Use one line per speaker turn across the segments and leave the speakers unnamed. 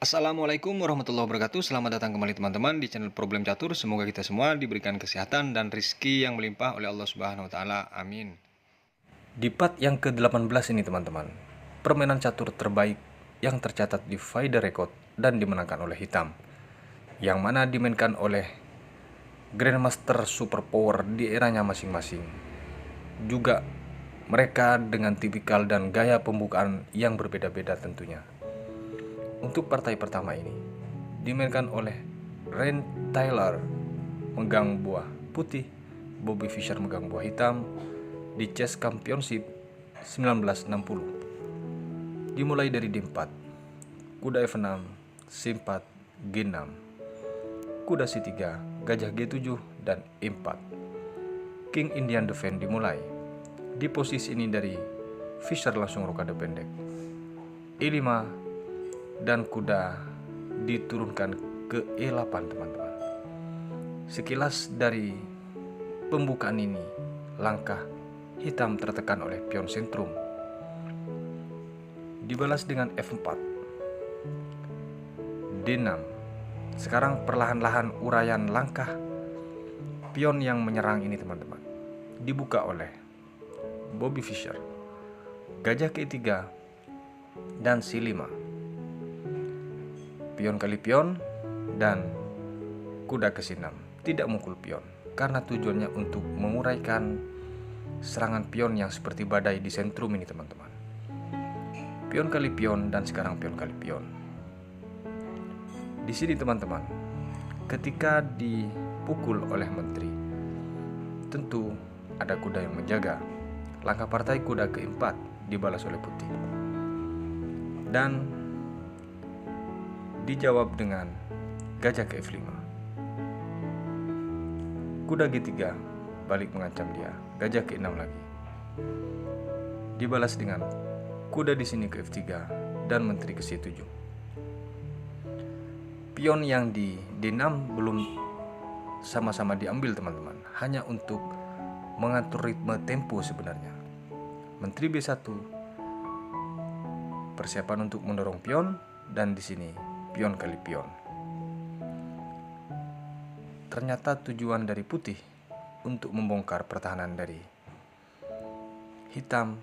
Assalamualaikum warahmatullahi wabarakatuh. Selamat datang kembali teman-teman di channel Problem Catur. Semoga kita semua diberikan kesehatan dan rizki yang melimpah oleh Allah Subhanahu wa taala. Amin. Di part yang ke-18 ini teman-teman, permainan catur terbaik yang tercatat di FIDE Record dan dimenangkan oleh Hitam, yang mana dimainkan oleh Grandmaster Superpower di eranya masing-masing. Juga mereka dengan tipikal dan gaya pembukaan yang berbeda-beda tentunya. Untuk partai pertama ini dimainkan oleh Ren Taylor megang buah putih, Bobby Fischer megang buah hitam di Chess Championship 1960. Dimulai dari D4, kuda F6, C4, G6, kuda C3, gajah G7 dan E4. King Indian Defense dimulai. Di posisi ini dari Fischer langsung rokade pendek E5 dan kuda diturunkan ke E8 teman-teman. Sekilas dari pembukaan ini, langkah hitam tertekan oleh pion sentrum. Dibalas dengan F4, D6. Sekarang perlahan-lahan uraian langkah pion yang menyerang ini teman-teman dibuka oleh Bobby Fischer, gajah ke-3 dan C5. Pion kali pion dan kuda ke C6 tidak mukul pion karena tujuannya untuk menguraikan serangan pion yang seperti badai di sentrum ini teman-teman. Pion kali pion dan sekarang pion kali pion. Di sini teman-teman, ketika dipukul oleh menteri, tentu ada kuda yang menjaga. Langkah partai kuda ke-4 dibalas oleh putih dan dijawab dengan gajah ke F5. Kuda G3 balik mengancam dia, gajah ke-6 lagi. Dibalas dengan kuda di sini ke F3 dan menteri ke C7. Pion yang di D6 belum sama-sama diambil teman-teman, hanya untuk mengatur ritme tempo sebenarnya. Menteri B1 persiapan untuk mendorong pion dan di sini pion kali pion. Ternyata tujuan dari putih untuk membongkar pertahanan dari hitam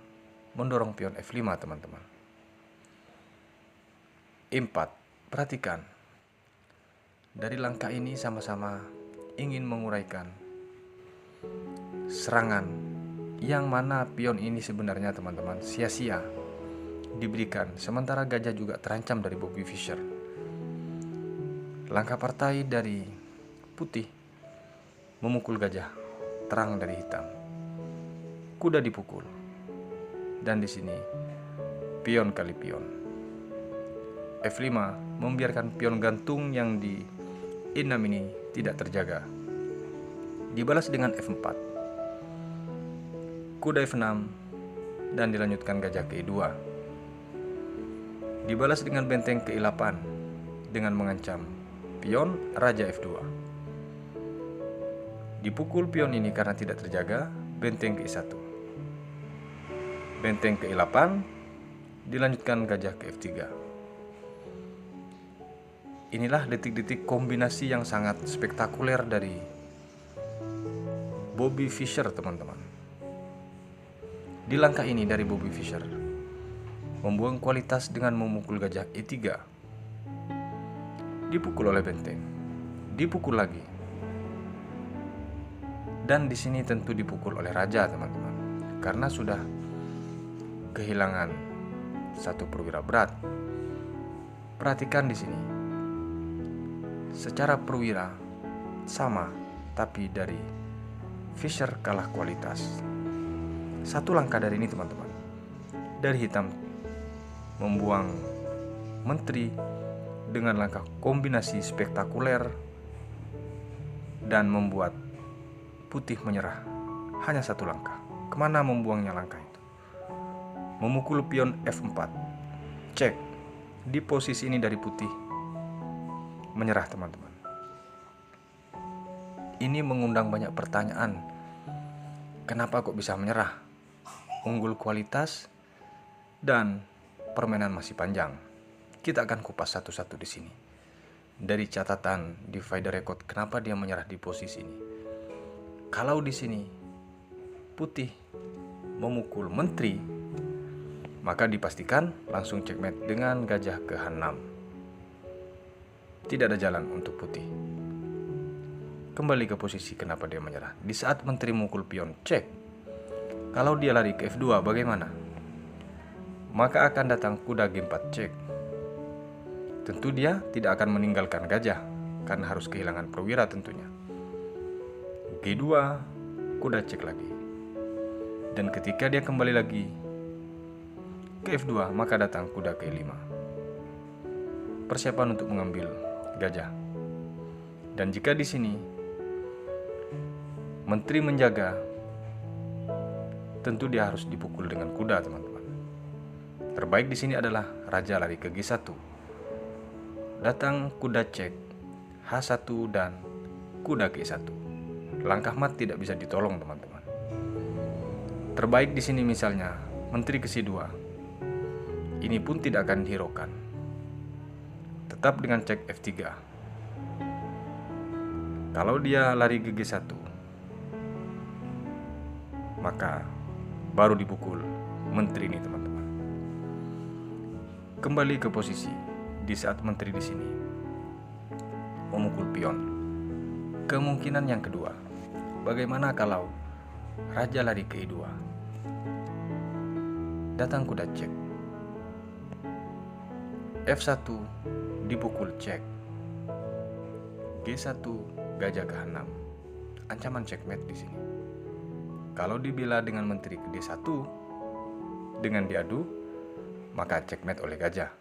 mendorong pion F5 teman-teman. E4, perhatikan. Dari langkah ini sama-sama ingin menguraikan serangan yang mana pion ini sebenarnya teman-teman sia-sia diberikan, sementara gajah juga terancam dari Bobby Fischer. Langkah partai dari putih memukul gajah terang dari hitam. Kuda dipukul dan di sini pion kali pion. F5 membiarkan pion gantung yang di E6 ini tidak terjaga. Dibalas dengan F4, kuda F6 dan dilanjutkan gajah ke E2. Dibalas dengan benteng ke E8 dengan mengancam pion raja F2. Dipukul pion ini karena tidak terjaga, benteng ke E1. Benteng ke E8 dilanjutkan gajah ke F3. Inilah detik-detik kombinasi yang sangat spektakuler dari Bobby Fischer teman-teman. Di langkah ini dari Bobby Fischer membuang kualitas dengan memukul gajah E3. Dipukul oleh benteng, dipukul lagi. Dan di sini tentu dipukul oleh raja teman-teman, karena sudah kehilangan satu perwira berat. Perhatikan di sini, secara perwira sama, tapi dari Fischer kalah kualitas. Satu langkah dari ini teman-teman, dari hitam membuang menteri dengan langkah kombinasi spektakuler dan membuat putih menyerah. Hanya satu langkah. Kemana membuangnya langkah itu? Memukul pion F4. Cek. Di posisi ini dari putih menyerah teman-teman. Ini mengundang banyak pertanyaan. Kenapa kok bisa menyerah? Unggul kualitas dan permainan masih panjang. Kita akan kupas satu-satu di sini. Dari catatan di Finder Record, kenapa dia menyerah di posisi ini? Kalau di sini putih memukul menteri, maka dipastikan langsung checkmate dengan gajah ke H6. Tidak ada jalan untuk putih. Kembali ke posisi kenapa dia menyerah. Di saat menteri memukul pion, cek. Kalau dia lari ke F2 bagaimana? Maka akan datang kuda G4 cek. Tentu dia tidak akan meninggalkan gajah, karena harus kehilangan perwira tentunya. G2, kuda cek lagi. Dan ketika dia kembali lagi ke F2, maka datang kuda ke E5. Persiapan untuk mengambil gajah. Dan jika di sini menteri menjaga, tentu dia harus dipukul dengan kuda, teman-teman. Terbaik di sini adalah raja lari ke G1. Datang kuda cek H1 dan kuda ke E1. Langkah mat tidak bisa ditolong, teman-teman. Terbaik di sini misalnya menteri ke C2. Ini pun tidak akan dihiraukan. Tetap dengan cek F3. Kalau dia lari ke G1, maka baru dipukul menteri ini, teman-teman. Kembali ke posisi. Di saat menteri di sini memukul pion. Kemungkinan yang kedua, bagaimana kalau raja lari ke E2? Datang kuda cek. F1 dipukul cek. G1 gajah ke H6. Ancaman checkmate di sini. Kalau dibela dengan menteri ke D1 dengan diadu, maka checkmate oleh gajah.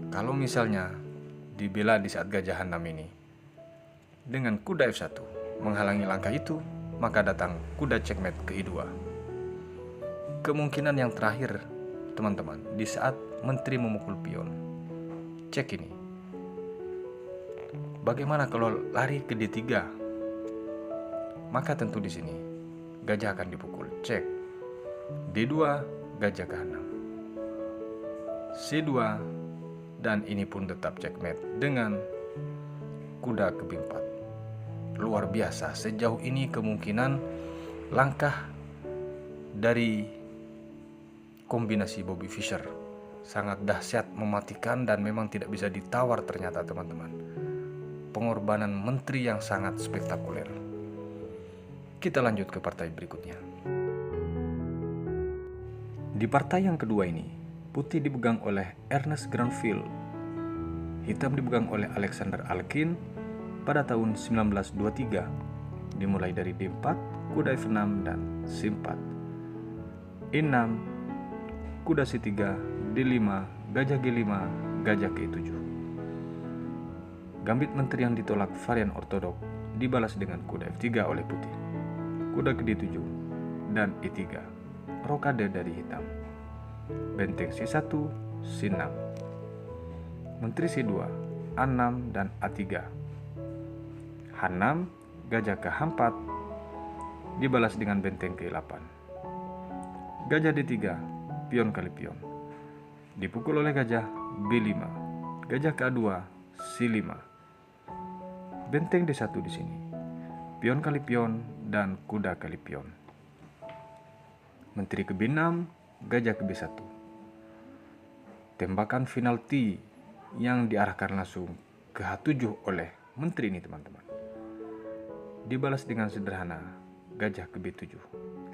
Kalau misalnya dibela di saat gajah H6 ini dengan kuda F1 menghalangi langkah itu, maka datang kuda checkmate ke E2. Kemungkinan yang terakhir, teman-teman, di saat menteri memukul pion, cek ini. Bagaimana kalau lari ke D3? Maka tentu di sini gajah akan dipukul, cek. D2 gajah ke H6. C2 dan ini pun tetap checkmate dengan kuda ke B4. Luar biasa, sejauh ini kemungkinan langkah dari kombinasi Bobby Fischer sangat dahsyat, mematikan, dan memang tidak bisa ditawar ternyata, teman-teman. Pengorbanan menteri yang sangat spektakuler. Kita lanjut ke partai berikutnya. Di partai yang kedua ini, putih dipegang oleh Ernest Granville, hitam dipegang oleh Alexander Alkin pada tahun 1923, dimulai dari D4, kuda F6 dan C4, E6, kuda C3, D5, gajah G5, gajah ke E7. Gambit menteri yang ditolak varian ortodok dibalas dengan kuda F3 oleh putih, kuda ke D7 dan E3, rokade dari hitam. Benteng C1, C6, menteri C2, A6 dan A3, H6, gajah ke H4 dibalas dengan benteng ke-8. Gajah D3, pion kali pion, dipukul oleh gajah B5, gajah ke-2, C5, benteng D1 di sini, pion kali pion dan kuda kali pion. Menteri ke B6, gajah ke B1. Tembakan final T yang diarahkan langsung ke H7 oleh menteri ini, teman-teman. Dibalas dengan sederhana, gajah ke B7.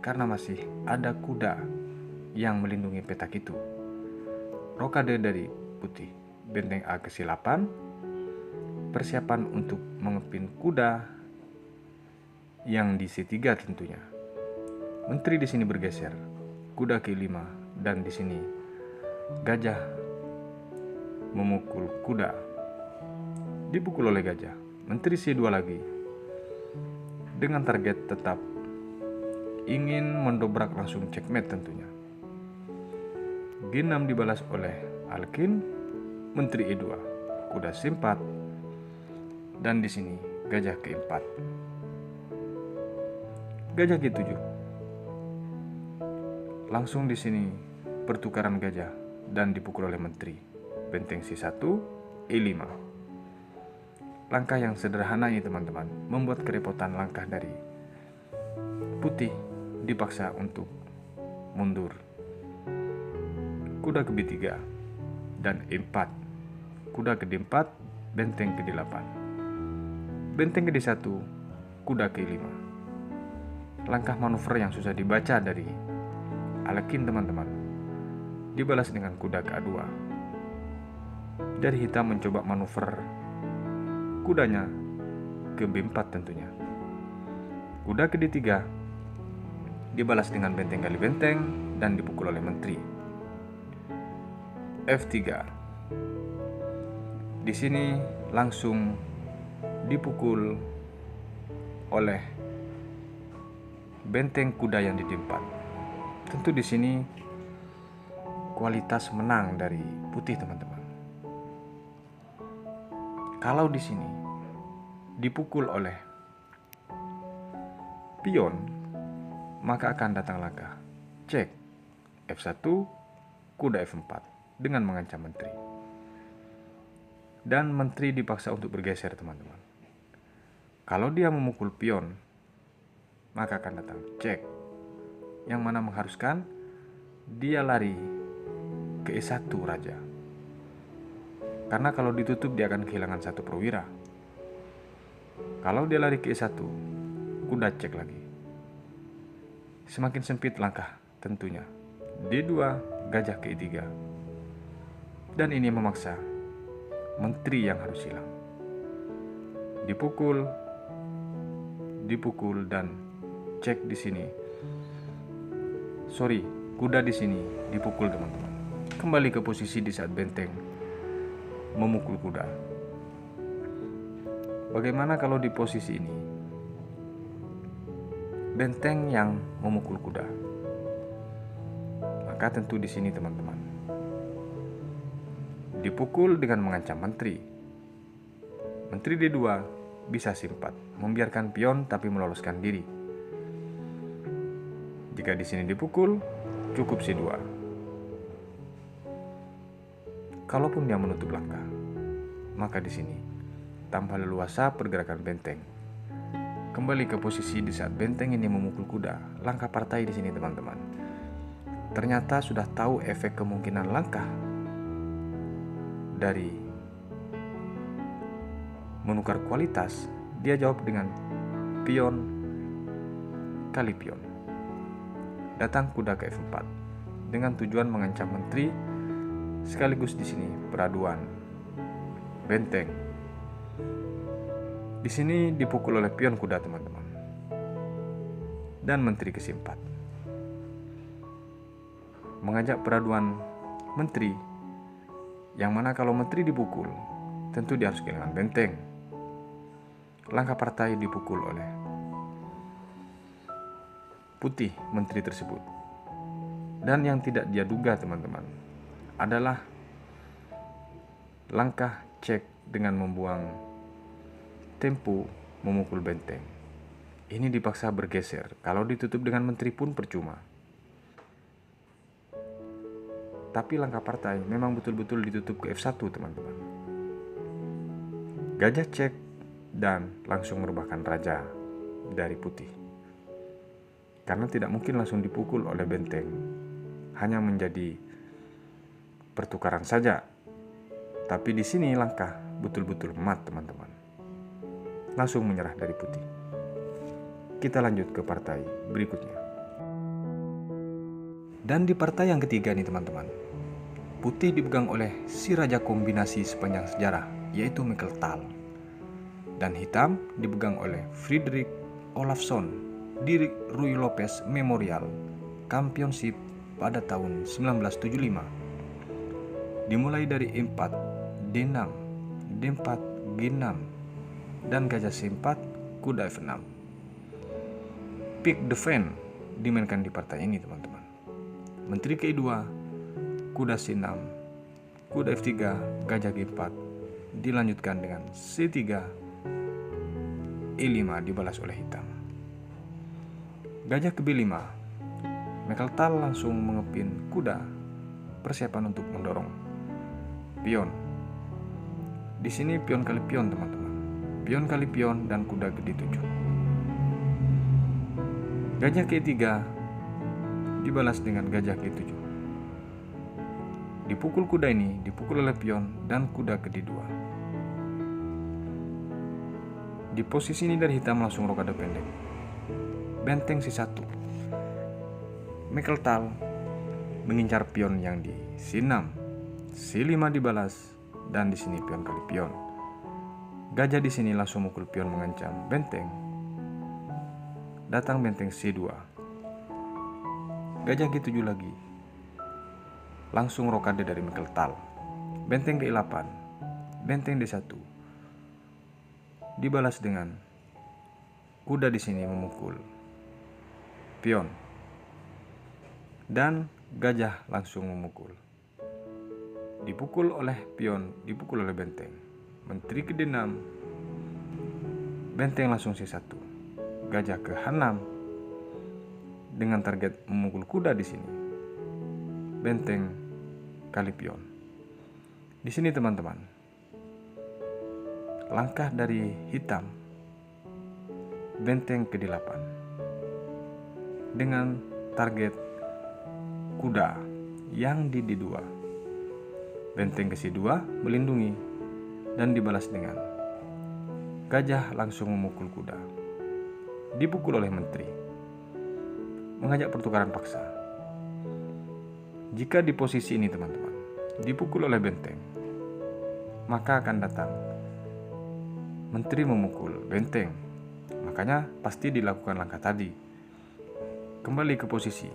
Karena masih ada kuda yang melindungi petak itu. Rokade dari putih, benteng A ke C8. Persiapan untuk mengepin kuda yang di C3 tentunya. Menteri di sini bergeser, kuda ke 5 dan di sini gajah memukul kuda, dipukul oleh gajah. Menteri C2 lagi dengan target tetap ingin mendobrak langsung checkmate tentunya. G6 dibalas oleh Alkin, menteri E2, kuda C4 dan di sini gajah ke4. Gajah G7. Langsung di sini pertukaran gajah dan dipukul oleh menteri. Benteng C1, E5. Langkah yang sederhana ini teman-teman membuat kerepotan langkah dari putih dipaksa untuk mundur. Kuda ke B3 dan E4. Kuda ke D4, benteng ke D8. Benteng ke D1, kuda ke E5. Langkah manuver yang susah dibaca dari Alekhine teman-teman dibalas dengan kuda ke A2. Dari hitam mencoba manuver kudanya ke B4 tentunya. Kuda ke D3 dibalas dengan benteng kali benteng dan dipukul oleh menteri. F3. Di sini langsung dipukul oleh benteng kuda yang di D4. Tentu di sini kualitas menang dari putih teman-teman. Kalau di sini dipukul oleh pion, maka akan datang langkah cek F1, kuda F4 dengan mengancam menteri. Dan menteri dipaksa untuk bergeser teman-teman. Kalau dia memukul pion, maka akan datang cek, yang mana mengharuskan dia lari ke E1 raja. Karena kalau ditutup dia akan kehilangan satu perwira. Kalau dia lari ke E1, kuda cek lagi. Semakin sempit langkah tentunya. D2, gajah ke E3. Dan ini memaksa menteri yang harus hilang. Dipukul dan cek di sini. Kuda di sini dipukul teman-teman. Kembali ke posisi di saat benteng memukul kuda. Bagaimana kalau di posisi ini benteng yang memukul kuda? Maka tentu di sini teman-teman dipukul dengan mengancam menteri. Menteri D2 bisa simpat, membiarkan pion tapi meloloskan diri. Jika di sini dipukul, cukup C2. Kalaupun dia menutup langkah, maka di sini tambah leluasa pergerakan benteng. Kembali ke posisi di saat benteng ini memukul kuda. Langkah partai di sini teman-teman. Ternyata sudah tahu efek kemungkinan langkah dari menukar kualitas, dia jawab dengan pion kali pion. Datang kuda ke F4 dengan tujuan mengancam menteri, sekaligus di sini peraduan benteng. Di sini dipukul oleh pion kuda teman-teman. Dan menteri ke C4. Mengajak peraduan menteri, yang mana kalau menteri dipukul, tentu dia harus kehilangan benteng. Langkah partai dipukul oleh putih menteri tersebut. Dan yang tidak dia duga teman-teman adalah langkah cek dengan membuang tempo memukul benteng. Ini dipaksa bergeser. Kalau ditutup dengan menteri pun percuma. Tapi langkah partai memang betul-betul ditutup ke F1 teman-teman. Gajah cek dan langsung merebahkan raja dari putih. Karena tidak mungkin langsung dipukul oleh benteng. Hanya menjadi pertukaran saja. Tapi di sini langkah betul-betul mat teman-teman. Langsung menyerah dari putih. Kita lanjut ke partai berikutnya. Dan di partai yang ketiga nih teman-teman, putih dipegang oleh si raja kombinasi sepanjang sejarah, yaitu Mikkel Tal. Dan hitam dipegang oleh Fredrik Olafsson di Ruy Lopez Memorial Championship pada tahun 1975. Dimulai dari E4, D6, D4, G6, dan gajah C4, kuda F6. Pick defend dimainkan di partai ini teman-teman. Menteri ke-2, kuda C6, kuda F3, gajah G4, dilanjutkan dengan C3, E5 dibalas oleh hitam. Gajah ke B5, Mikkel Tal langsung mengepin kuda persiapan untuk mendorong pion. Di sini pion kali pion teman-teman. Pion kali pion dan kuda gede 7. Gajah ke-3 dibalas dengan gajah ke-7. Dipukul kuda ini, dipukul oleh pion dan kuda gede 2. Di posisi ini dari hitam langsung rokade pendek. Benteng C1. Mekeltal mengincar pion yang di C6. C5 dibalas dan di sini pion kali pion. Gajah di sini langsung mukul pion mengancam benteng. Datang benteng C2. Gajah G7 lagi. Langsung rokade dari Mekeltal. Benteng ke-8. Benteng D1. Dibalas dengan kuda di sini memukul pion. Dan gajah langsung memukul. Dipukul oleh pion, dipukul oleh benteng. Menteri ke D6. Benteng langsung C1. Gajah ke H6 dengan target memukul kuda di sini. Benteng kali pion. Di sini teman-teman, langkah dari hitam benteng ke D8 dengan target kuda yang di D2. Benteng ke C2 melindungi dan dibalas dengan gajah langsung memukul kuda. Dipukul oleh menteri. Mengajak pertukaran paksa. Jika di posisi ini teman-teman dipukul oleh benteng, maka akan datang menteri memukul benteng. Makanya pasti dilakukan langkah tadi. Kembali ke posisi.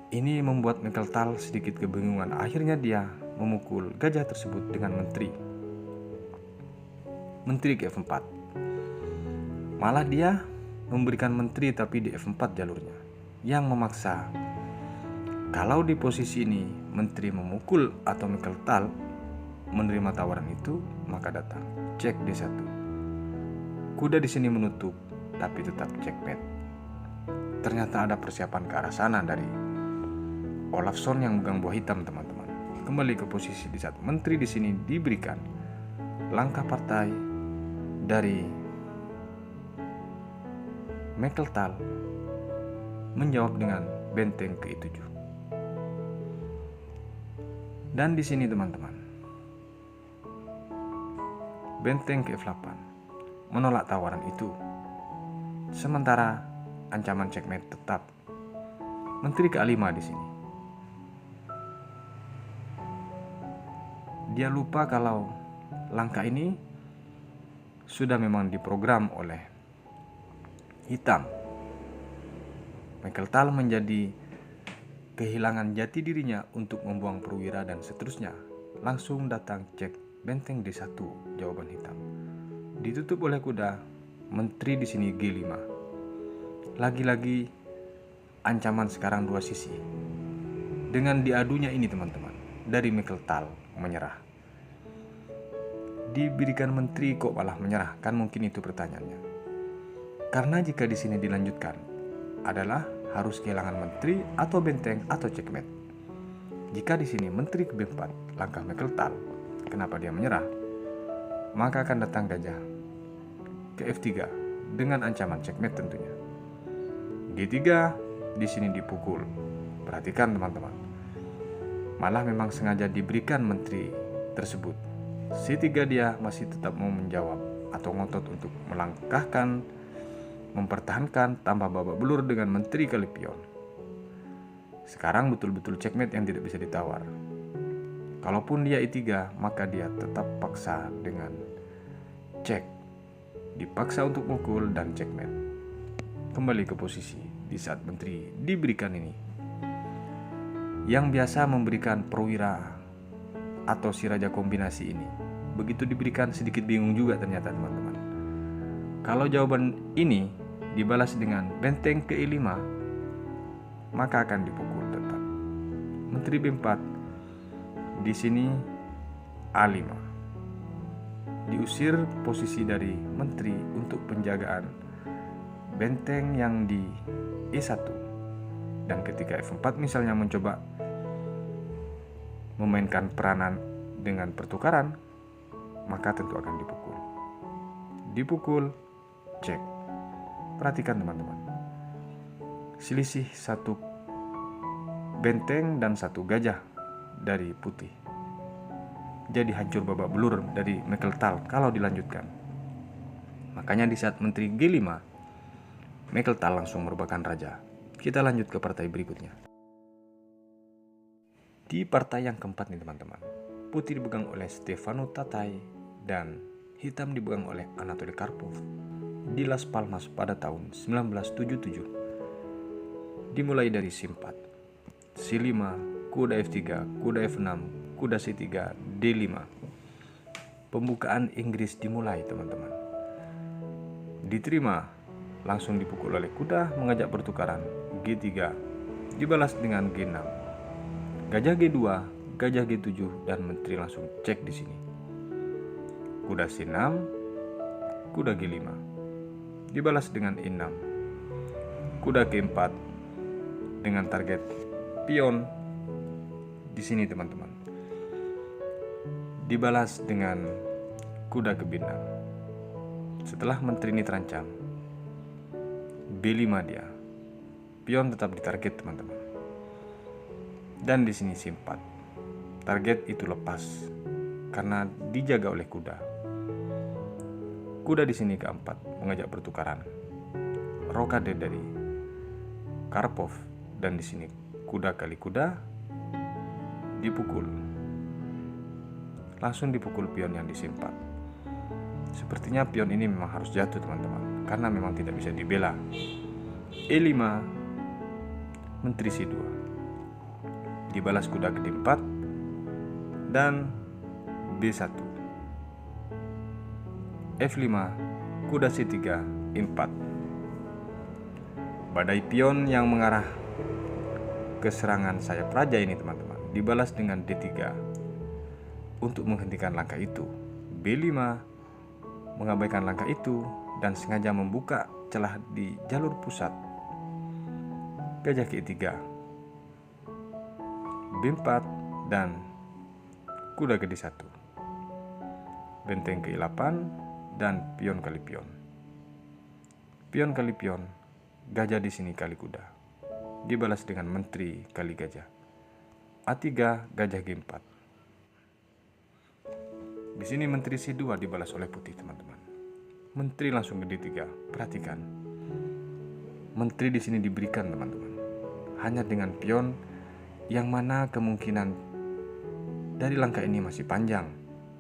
Ini membuat Mekeltal sedikit kebingungan. Akhirnya dia memukul gajah tersebut dengan menteri. Menteri ke F4. Malah dia memberikan menteri tapi di F4 jalurnya. Yang memaksa. Kalau di posisi ini menteri memukul atau Mekeltal menerima tawaran itu, maka datang cek D1. Kuda di sini menutup tapi tetap checkmate. Ternyata ada persiapan ke arah sana dari Olafsson yang megang buah hitam teman-teman. Kembali ke posisi di saat menteri di sini diberikan. Langkah partai dari Mekeltal menjawab dengan benteng ke-7. Dan di sini teman-teman, benteng ke F8 menolak tawaran itu. Sementara ancaman checkmate tetap. Menteri ke-5 di sini. Dia lupa kalau langkah ini sudah memang diprogram oleh hitam. Mekeltal menjadi kehilangan jati dirinya untuk membuang perwira dan seterusnya. Langsung datang cek benteng D1, jawaban hitam. Ditutup oleh kuda, menteri di sini G5. Lagi-lagi ancaman sekarang dua sisi. Dengan diadunya ini teman-teman, dari Mekeltal menyerah. Diberikan menteri kok malah menyerah? Kan mungkin itu pertanyaannya. Karena jika di sini dilanjutkan adalah harus kehilangan menteri atau benteng atau checkmate. Jika di sini menteri ke B4, langkah Mekeltal, kenapa dia menyerah? Maka akan datang gajah ke F3 dengan ancaman checkmate tentunya. G3 di sini dipukul. Perhatikan teman-teman. Malah memang sengaja diberikan menteri tersebut. C3 dia masih tetap mau menjawab atau ngotot untuk melangkahkan, mempertahankan tambah babak belur dengan menteri kali pion. Sekarang betul-betul checkmate yang tidak bisa ditawar. Kalaupun dia E3, maka dia tetap paksa dengan cek. Dipaksa untuk mukul dan checkmate. Kembali ke posisi di saat menteri diberikan ini. Yang biasa memberikan perwira atau si raja kombinasi ini, begitu diberikan sedikit bingung juga ternyata teman-teman. Kalau jawaban ini dibalas dengan benteng ke E5, maka akan dipukul tetap. Menteri B4 di sini A5. Diusir posisi dari menteri untuk penjagaan benteng yang di E1. Dan ketika F4 misalnya mencoba memainkan peranan dengan pertukaran, maka tentu akan dipukul. Dipukul, cek. Perhatikan teman-teman, selisih satu benteng dan satu gajah dari putih. Jadi hancur babak belur dari Mekeltal kalau dilanjutkan. Makanya di saat Menteri G5, Mekeltal langsung merupakan raja. Kita lanjut ke partai berikutnya. Di partai yang keempat nih teman-teman, putih dipegang oleh Stefano Tatai dan hitam dipegang oleh Anatoly Karpov di Las Palmas pada tahun 1977. Dimulai dari C4, C5, kuda F3, kuda F6, kuda C3, D5. Pembukaan Inggris dimulai teman-teman. Diterima, langsung dipukul oleh kuda mengajak pertukaran G3, dibalas dengan G6. Gajah G2, gajah G7 dan menteri langsung cek di sini. Kuda C6, kuda G5, dibalas dengan E6. Kuda G4 dengan target pion di sini teman-teman, dibalas dengan kuda ke B6. Setelah menteri ini terancam, B5 dia, pion tetap ditarget teman-teman. Dan di sini C4, target itu lepas karena dijaga oleh kuda. Kuda di sini keempat mengajak pertukaran, rokade dari Karpov, dan di sini kuda kali kuda dipukul. Langsung dipukul pion yang di C4. Sepertinya pion ini memang harus jatuh teman-teman, karena memang tidak bisa dibela. E5, menteri C2, dibalas kuda ke D4 dan B1. F5, kuda C3, E4. Badai pion yang mengarah ke serangan sayap raja ini teman-teman dibalas dengan D3 untuk menghentikan langkah itu. B5 mengabaikan langkah itu dan sengaja membuka celah di jalur pusat. Gajah ke E3, B4 dan kuda ke D1. Benteng ke E8 dan pion kali pion. Pion kali pion, gajah di sini kali kuda, dibalas dengan menteri kali gajah. A3, gajah G4. Di sini menteri C2 dibalas oleh putih teman-teman. Menteri langsung ke D3. Perhatikan, menteri di sini diberikan teman-teman, hanya dengan pion yang mana kemungkinan dari langkah ini masih panjang.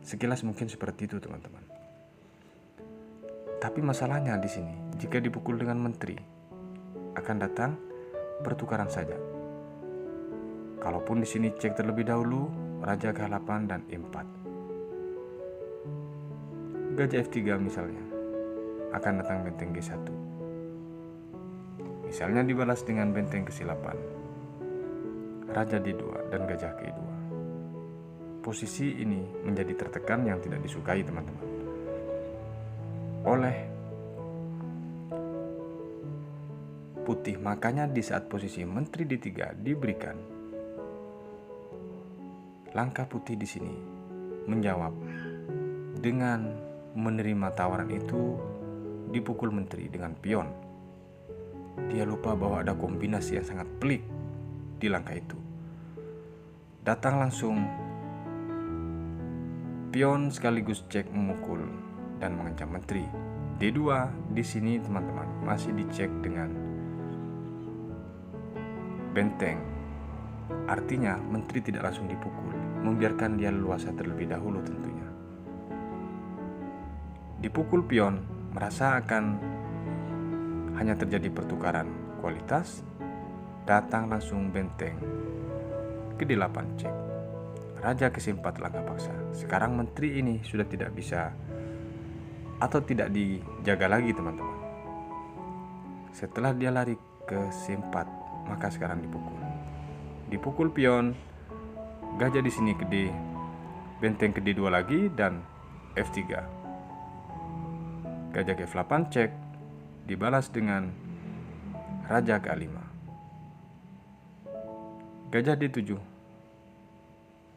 Sekilas mungkin seperti itu teman-teman. Tapi masalahnya di sini, jika dipukul dengan menteri, akan datang pertukaran saja. Kalaupun di sini cek terlebih dahulu, raja ke-8 dan E4. Gajah F3 misalnya, akan datang benteng G1. Misalnya dibalas dengan benteng ke C8. Raja D2 dan gajah ke E2. Posisi ini menjadi tertekan yang tidak disukai teman-teman oleh putih. Makanya di saat posisi menteri D3 diberikan, langkah putih di sini menjawab dengan menerima tawaran itu, dipukul menteri dengan pion. Dia lupa bahwa ada kombinasi yang sangat pelik di langkah itu. Datang langsung pion sekaligus cek memukul dan mengancam menteri. D2 di sini teman-teman masih dicek dengan benteng. Artinya menteri tidak langsung dipukul, membiarkan dia leluasa terlebih dahulu tentunya. Dipukul pion, merasa akan hanya terjadi pertukaran kualitas. Datang langsung benteng ke D8 cek. Raja ke C4 langkah paksa. Sekarang menteri ini sudah tidak bisa atau tidak dijaga lagi teman-teman. Setelah dia lari ke C4, maka sekarang dipukul. Dipukul pion, gajah di sini ke D, benteng ke D2 lagi dan F3. Gajah ke F8 cek, dibalas dengan raja ke A5. Gajah D7,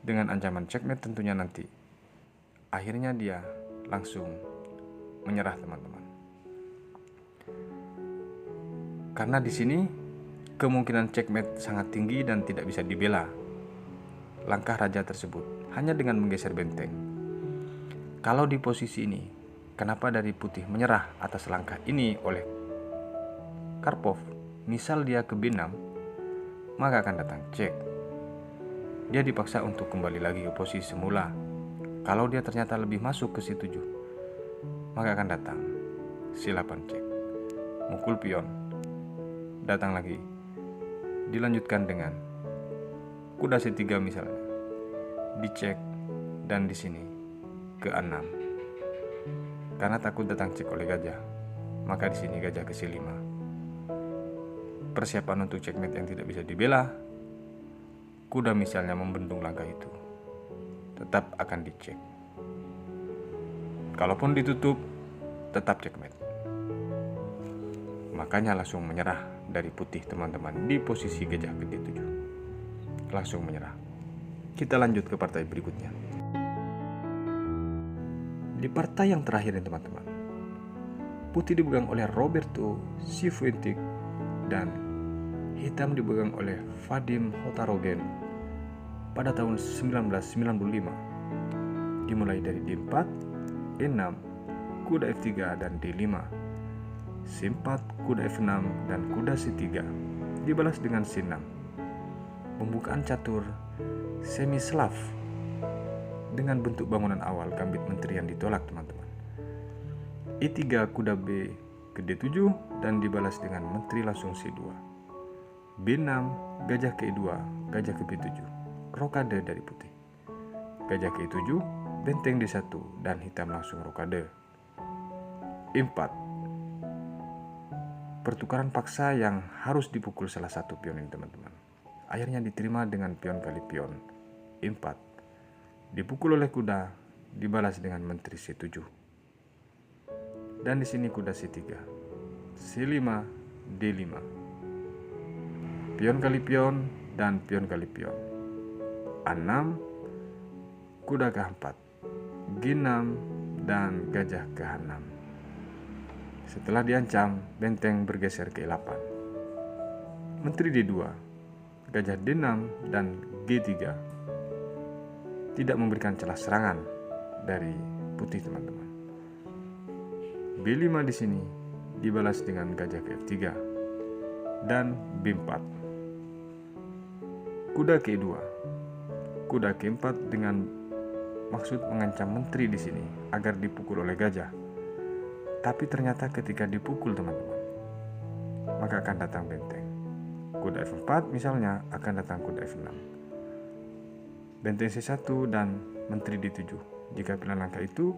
dengan ancaman checkmate tentunya nanti. Akhirnya dia langsung menyerah, teman-teman. Karena di sini kemungkinan checkmate sangat tinggi dan tidak bisa dibela langkah raja tersebut hanya dengan menggeser benteng. Kalau di posisi ini, kenapa dari putih menyerah atas langkah ini oleh Karpov? Misal dia ke B6, maka akan datang cek. Dia dipaksa untuk kembali lagi ke posisi semula. Kalau dia ternyata lebih masuk ke C7, maka akan datang C8 cek. Mukul pion, datang lagi, dilanjutkan dengan kuda C3 misalnya, dicek, dan di sini ke A6. Karena takut datang cek oleh gajah, maka di sini gajah ke C5. Persiapan untuk checkmate yang tidak bisa dibela. Kuda misalnya membendung langkah itu, tetap akan dicek. Kalaupun ditutup, tetap checkmate. Makanya langsung menyerah dari putih, teman-teman, di posisi gajah ke D7. Langsung menyerah. Kita lanjut ke partai berikutnya. Di partai yang terakhir ini, teman-teman, putih dipegang oleh Roberto Cifuentes dan hitam dipegang oleh Vadim Hotarogen pada tahun 1995. Dimulai dari D4, E6, kuda F3 dan D5, C4, kuda F6 dan kuda C3, dibalas dengan C6. Pembukaan catur semi Slav dengan bentuk bangunan awal gambit menteri yang ditolak, teman-teman. E3, kuda B ke D7 dan dibalas dengan menteri langsung C2. B6, gajah ke E2, gajah ke B7, rokade dari putih. Gajah ke E7, benteng D1 dan hitam langsung rokade. E4, pertukaran paksa yang harus dipukul salah satu pion ini, teman-teman. Akhirnya diterima dengan pion kali pion. E4, dipukul oleh kuda, dibalas dengan menteri C7. Dan di sini kuda C3, C5, D5. Pion kali pion dan pion kali pion. A6, kuda ke 4, G6 dan gajah ke H6. Setelah diancam, benteng bergeser ke E8. Menteri D2, gajah D6 dan G3. Tidak memberikan celah serangan dari putih, teman-teman. B5 di sini dibalas dengan gajah ke F3 dan B4. Kuda ke E2, kuda ke 4 dengan maksud mengancam menteri di sini agar dipukul oleh gajah. Tapi ternyata ketika dipukul, teman-teman, maka akan datang benteng. Kuda F4 misalnya akan datang kuda F6. Benteng C1 dan menteri D7. Jika pilihan langkah itu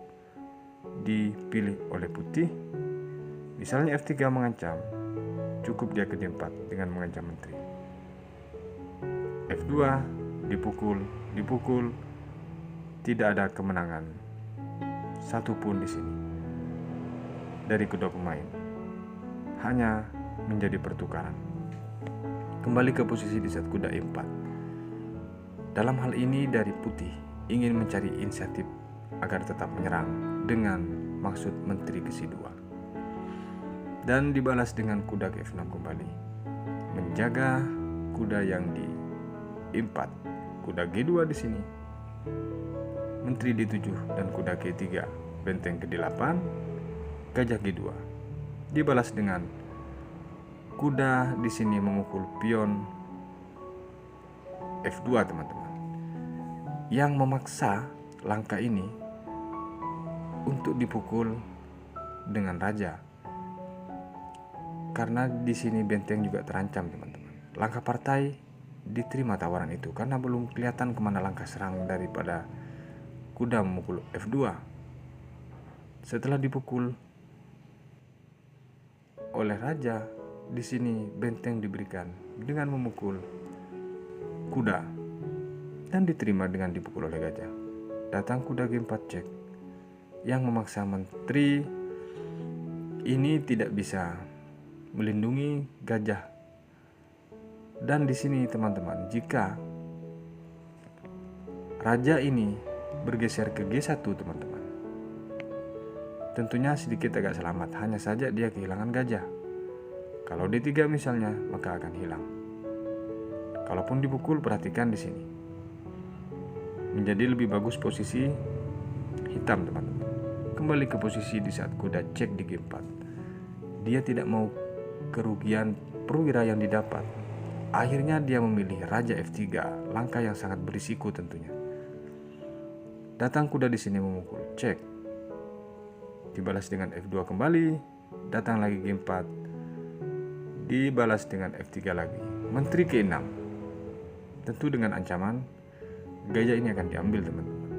dipilih oleh putih, misalnya F3 mengancam, cukup dia ke D4 dengan mengancam menteri. F2 dipukul, tidak ada kemenangan satupun di sini dari kedua pemain, hanya menjadi pertukaran. Kembali ke posisi di saat kuda E4. Dalam hal ini dari putih ingin mencari inisiatif agar tetap menyerang dengan maksud menteri ke C2. Dan dibalas dengan kuda ke F6 kembali, menjaga kuda yang di E4. Kuda G2 di sini, menteri D7 dan kuda G3, benteng ke D8, gajah G2. Dibalas dengan kuda di sini memukul pion F2, teman-teman, yang memaksa langkah ini untuk dipukul dengan raja. Karena di sini benteng juga terancam, teman-teman. Langkah partai diterima tawaran itu karena belum kelihatan kemana langkah serang daripada kuda memukul F2. Setelah dipukul oleh raja, di sini benteng diberikan dengan memukul kuda dan diterima dengan dipukul oleh gajah. Datang kuda G4 cek yang memaksa menteri ini tidak bisa melindungi gajah. Dan di sini, teman-teman, jika raja ini bergeser ke G1 teman-teman. Tentunya sedikit agak selamat, hanya saja dia kehilangan gajah. Kalau D3 misalnya, maka akan hilang. Kalaupun dipukul, perhatikan di sini. Menjadi lebih bagus posisi hitam teman-teman. Kembali ke posisi di saat kuda cek di G4. Dia tidak mau kerugian perwira yang didapat. Akhirnya dia memilih Raja F3, langkah yang sangat berisiko tentunya. Datang kuda di sini memukul, cek. Dibalas dengan F2 kembali, datang lagi G4. Dibalas dengan F3 lagi. Menteri ke-6. Tentu dengan ancaman gajah ini akan diambil teman-teman.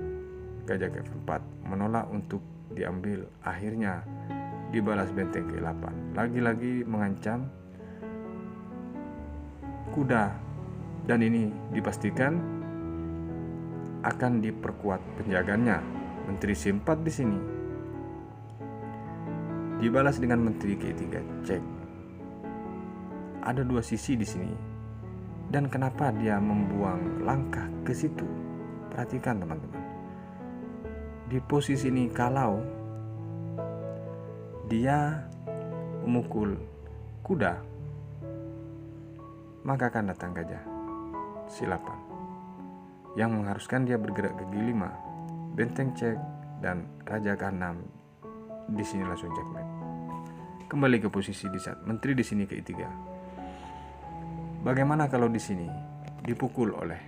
Gajah ke F4 menolak untuk diambil. Akhirnya dibalas benteng ke-8. Lagi-lagi mengancam kuda, dan ini dipastikan akan diperkuat penjaganya. Menteri C4 di sini dibalas dengan menteri ke-3, cek. Ada dua sisi di sini. Dan kenapa dia membuang langkah ke situ? Perhatikan teman-teman. Di posisi ini kalau dia memukul kuda, maka akan datang gajah C8 yang mengharuskan dia bergerak ke G5, benteng cek, dan raja ke-6. Di sini langsung checkmate. Kembali ke posisi di saat menteri di sini ke E3. Bagaimana kalau di sini dipukul oleh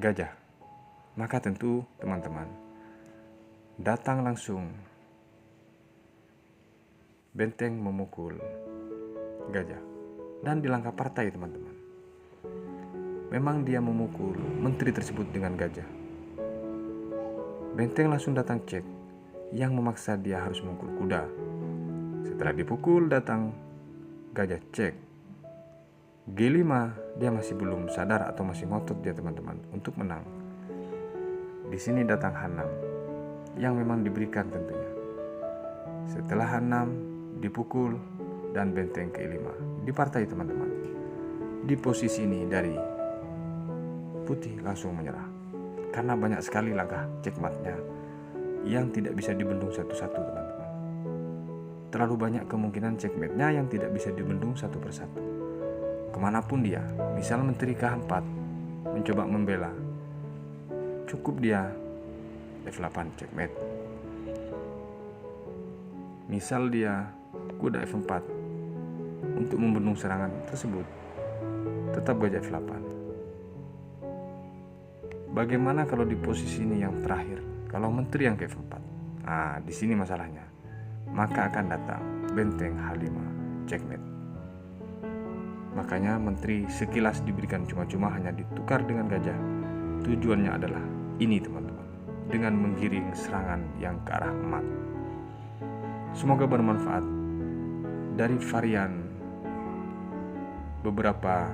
gajah? Maka tentu teman-teman datang langsung benteng memukul gajah. Dan di langkah partai teman-teman, memang dia memukul menteri tersebut dengan gajah. Benteng langsung datang cek, yang memaksa dia harus memukul kuda. Setelah dipukul datang gajah cek. G5 dia masih belum sadar atau masih ngotot dia teman-teman untuk menang. Di sini datang H6 yang memang diberikan tentunya. Setelah H6 dipukul dan benteng ke-5 di partai teman-teman. Di posisi ini dari putih langsung menyerah karena banyak sekali langkah checkmate-nya yang tidak bisa dibendung satu-satu teman-teman. Terlalu banyak kemungkinan checkmate-nya yang tidak bisa dibendung satu persatu. Kemanapun dia, misal menteri K4 mencoba membela, cukup dia F8 checkmate. Misal dia kuda F4 untuk membendung serangan tersebut, tetap gajah F8. Bagaimana kalau di posisi ini yang terakhir, kalau menteri yang ke F4? Nah, di sini masalahnya. Maka akan datang benteng H5 checkmate. Makanya menteri sekilas diberikan cuma-cuma, hanya ditukar dengan gajah. Tujuannya adalah ini teman-teman, dengan menggiring serangan yang ke arah emat. Semoga bermanfaat. Dari varian beberapa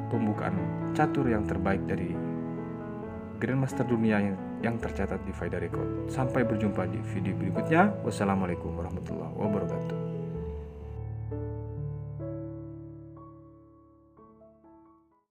pembukaan catur yang terbaik dari Grandmaster dunia yang tercatat di Faida Record. Sampai berjumpa di video berikutnya. Wassalamualaikum warahmatullahi wabarakatuh.